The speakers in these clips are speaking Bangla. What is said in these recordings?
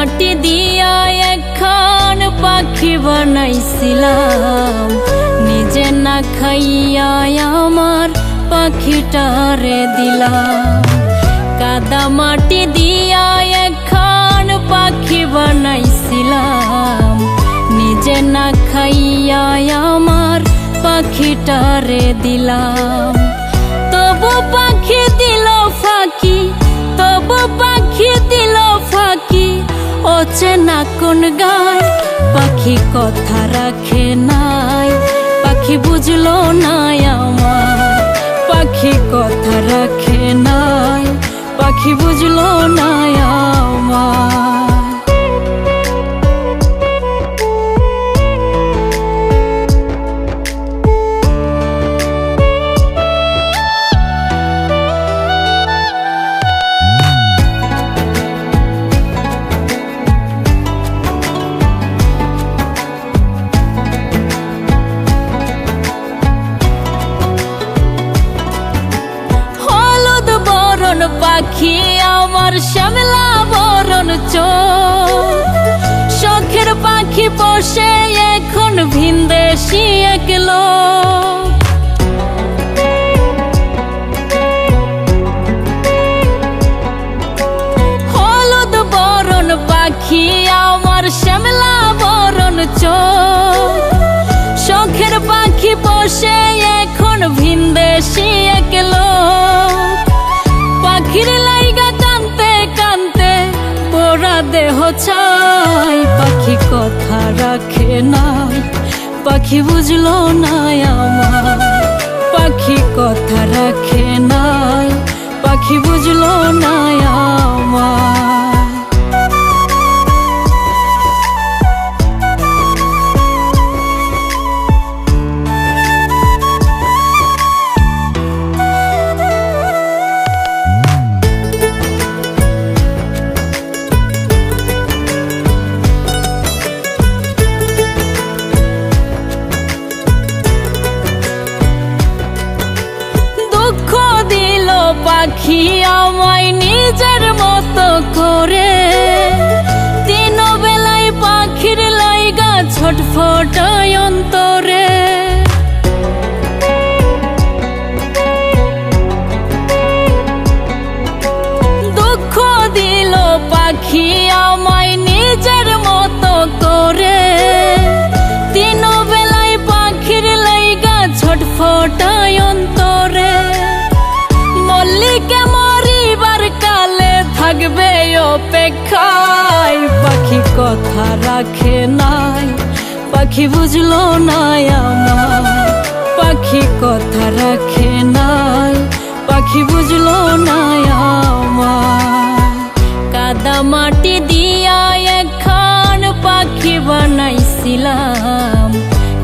মাটি দিয়া একখান পাখি বানাইছিলাম, নিজে না খাইয়া আমার পাখিটারে দিলাম। কাদা মাটি দিয়া একখান পাখি বানাইছিলাম, নিজে না খাইয়া আমার পাখিটারে দিলাম। তবু পাখি দিল ফাঁকি, তবু পাখি দিল ফাঁকি, অচেনা কোন গায় পাখি কথা রাখে নাই। পাখি বুঝলো না আমার, পাখি কথা রাখে নাই, পাখি বুঝলো না আমার। পাখি আমার শ্যামলা বরণ চোখ, শখের পাখি বসে এখন ভিনদেশি এক লোক। হলুদ বরণ পাখি আমার শ্যামলা বরণ চোখ, শখের পাখি বসে এখন ভিনদেশি এক লোক। পাখির লাইগা কানতে কানতে পোড়া দেহ চাই, পাখি কথা রাখে নাই, পাখি বুঝলো না আমার। পাখি কথা রাখে নাই, পাখি বুঝলো না আমার। পাখি আমায় নিজের মতো করে, দিন বেলায় পাখির লাইগা ছটফটায় অন্তরে। দুঃখ দিল পাখি আমায় নিজের মতো করে, দিন বেলায় পাখির লাইগা ছটফটায় অন্তরে। মল্লিকে মরিবার কালে থাকবে অপেক্ষায়, পাখি কথা রাখে নাই, পাখি বুঝলো না আমার। পাখি কথা রাখে নাই, পাখি বুঝলো না আমার। কাদা মাটি দিয়া একখান পাখি বানাইছিলাম,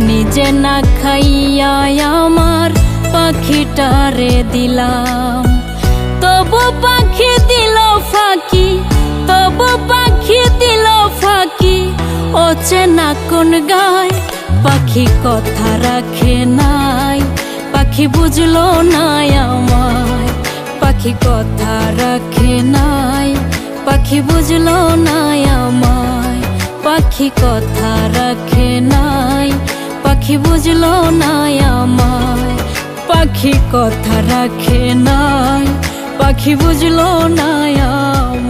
নিজে না খাইয়া আমার পাখিটারে দিলাম। তবু পাখি দিল ফাঁকি, তবু পাখি দিল ফাঁকি, অচেনা কোন গায় পাখি কথা রাখে নাই। পাখি বুঝলো না আমায়, পাখি কথা রাখে নাই, পাখি বুঝলো না আমায়। পাখি কথা রাখে নাই, পাখি বুঝলো না আমায়। পাখি কথা রাখে নাই, পাখি বুঝলো না আমায়।